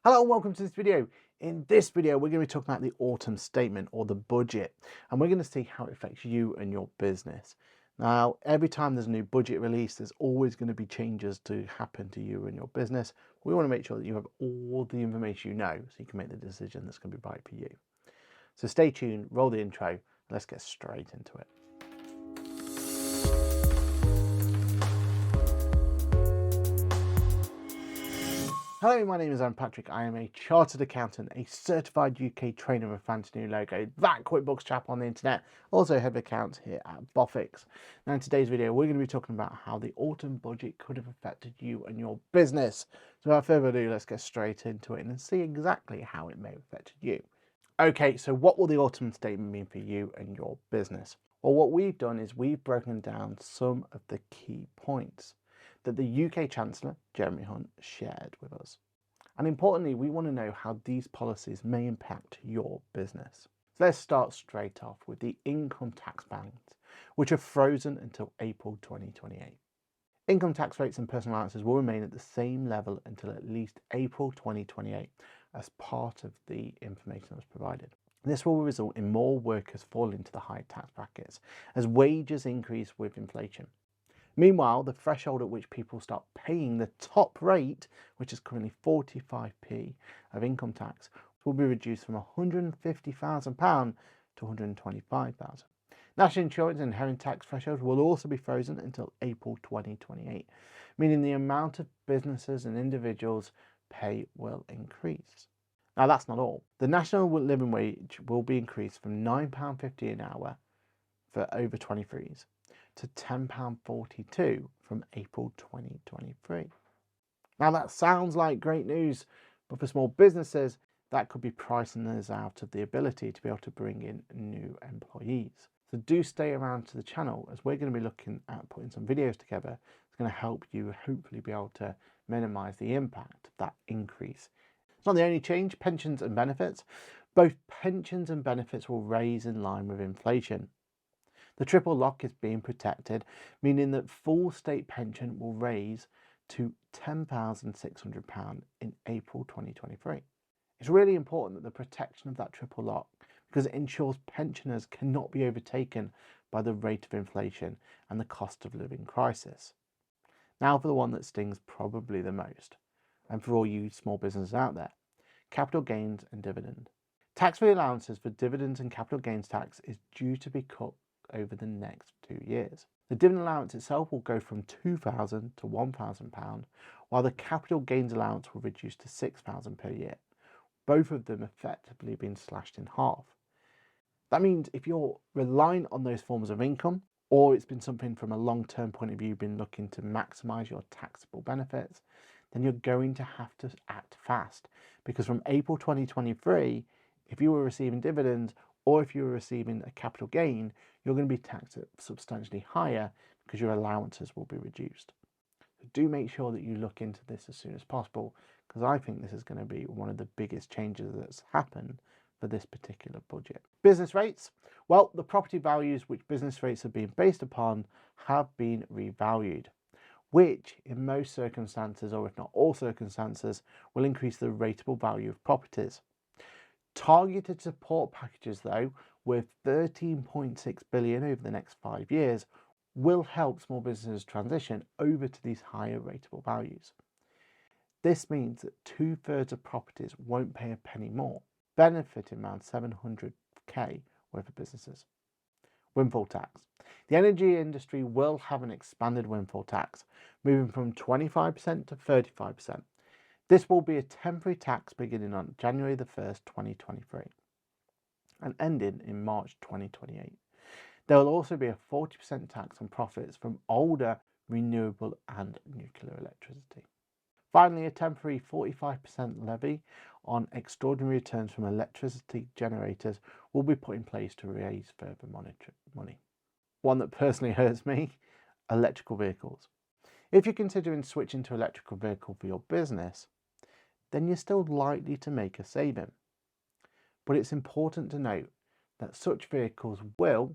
Hello and welcome to this video. In this video, we're going to be talking about the autumn statement or the budget, and we're going to see how it affects you and your business. Now, every time there's a new budget release, there's always going to be changes to happen to you and your business. We want to make sure that you have all the information you know so you can make the decision that's going to be right for you. So stay tuned, roll the intro, and let's get straight into it. Hello, my name is Patrick. I am a chartered accountant, a certified UK trainer with a fancy new logo, that QuickBooks Chap on the internet, also head of accounts here at Boffix. Now in today's video, we're going to be talking about how the autumn budget could have affected you and your business. So without further ado, let's get straight into it and see exactly how it may have affected you. Okay, so what will the autumn statement mean for you and your business? Well, what we've done is we've broken down some of the key points that the UK Chancellor, Jeremy Hunt, shared with us. And importantly, we want to know how these policies may impact your business. So let's start straight off with the income tax bans, which are frozen until April 2028. Income tax rates and personal allowances will remain at the same level until at least April 2028 as part of the information that was provided. This will result in more workers falling into the high tax brackets as wages increase with inflation. Meanwhile, the threshold at which people start paying the top rate, which is currently 45p of income tax, will be reduced from £150,000 to £125,000. National insurance and inheritance tax thresholds will also be frozen until April 2028, meaning the amount of businesses and individuals pay will increase. Now that's not all. The national living wage will be increased from £9.50 an hour for over 23s to £10.42 from April 2023. Now that sounds like great news, but for small businesses, that could be pricing us out of the ability to be able to bring in new employees. So do stay around to the channel as we're going to be looking at putting some videos together that's going to help you hopefully be able to minimise the impact of that increase. It's not the only change, pensions and benefits. Both pensions and benefits will raise in line with inflation. The triple lock is being protected, meaning that full state pension will raise to £10,600 in April 2023. It's really important that the protection of that triple lock, because it ensures pensioners cannot be overtaken by the rate of inflation and the cost of living crisis. Now for the one that stings probably the most, and for all you small businesses out there, capital gains and dividend. Tax-free allowances for dividends and capital gains tax is due to be cut over the next 2 years. The dividend allowance itself will go from £2,000 to £1,000, while the capital gains allowance will reduce to £6,000 per year, both of them effectively being slashed in half. That means if you're relying on those forms of income, or it's been something from a long-term point of view, you've been looking to maximise your taxable benefits, then you're going to have to act fast, because from April 2023, if you were receiving dividends or if you were receiving a capital gain, you're going to be taxed at substantially higher because your allowances will be reduced. So do make sure that you look into this as soon as possible, because I think this is going to be one of the biggest changes that's happened for this particular budget. Business rates. Well, the property values which business rates are being based upon have been revalued, which in most circumstances, or if not all circumstances, will increase the rateable value of properties. Targeted support packages, though, with £13.6 billion over the next 5 years, will help small businesses transition over to these higher rateable values. This means that 2/3 of properties won't pay a penny more, benefiting around 700k worth of businesses. Windfall tax. The energy industry will have an expanded windfall tax, moving from 25% to 35%. This will be a temporary tax beginning on January the 1st, 2023 and ending in March 2028. There will also be a 40% tax on profits from older renewable and nuclear electricity. Finally, a temporary 45% levy on extraordinary returns from electricity generators will be put in place to raise further money. One that personally hurts me, electrical vehicles. If you're considering switching to electrical vehicle for your business, then you're still likely to make a saving. But it's important to note that such vehicles will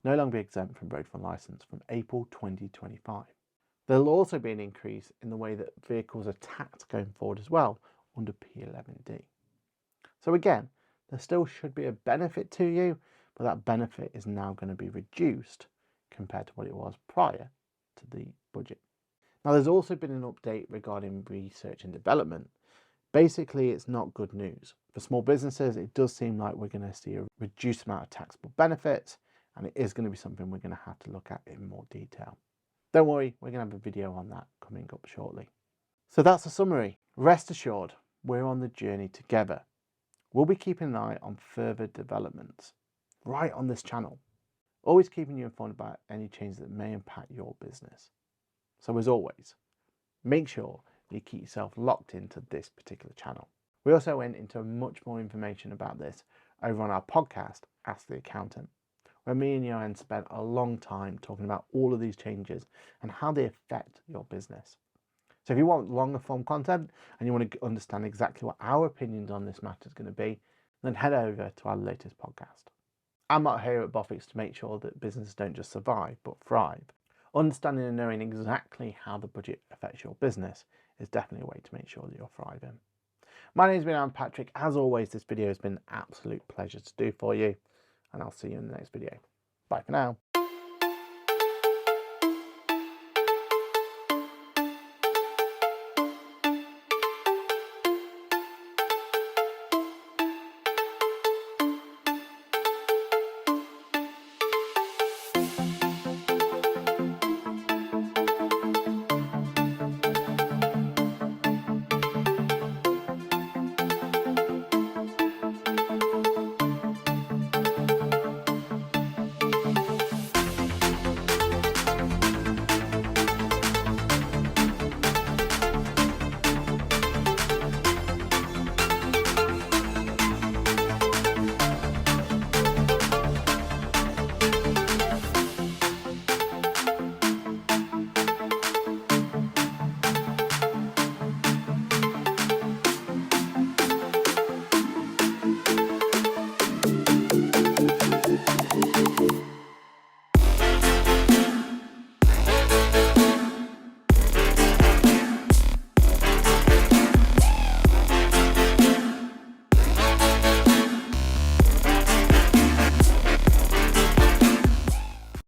no longer be exempt from road fund licence from April 2025. There will also be an increase in the way that vehicles are taxed going forward as well, under P11D. So again, there still should be a benefit to you, but that benefit is now going to be reduced compared to what it was prior to the budget. Now, there's also been an update regarding research and development. Basically, it's not good news. For small businesses, it does seem like we're going to see a reduced amount of taxable benefits, and it is going to be something we're going to have to look at in more detail. Don't worry, we're going to have a video on that coming up shortly. So that's a summary. Rest assured, we're on the journey together. We'll be keeping an eye on further developments right on this channel, always keeping you informed about any changes that may impact your business. So as always, make sure you keep yourself locked into this particular channel. We also went into much more information about this over on our podcast, Ask the Accountant, where me and Johan spent a long time talking about all of these changes and how they affect your business. So if you want longer form content and you want to understand exactly what our opinions on this matter is going to be, then head over to our latest podcast. I'm not here at Boffix to make sure that businesses don't just survive, but thrive. Understanding and knowing exactly how the budget affects your business is definitely a way to make sure that you're thriving. My name's been Patrick. As always, this video has been an absolute pleasure to do for you, and I'll see you in the next video. Bye for now.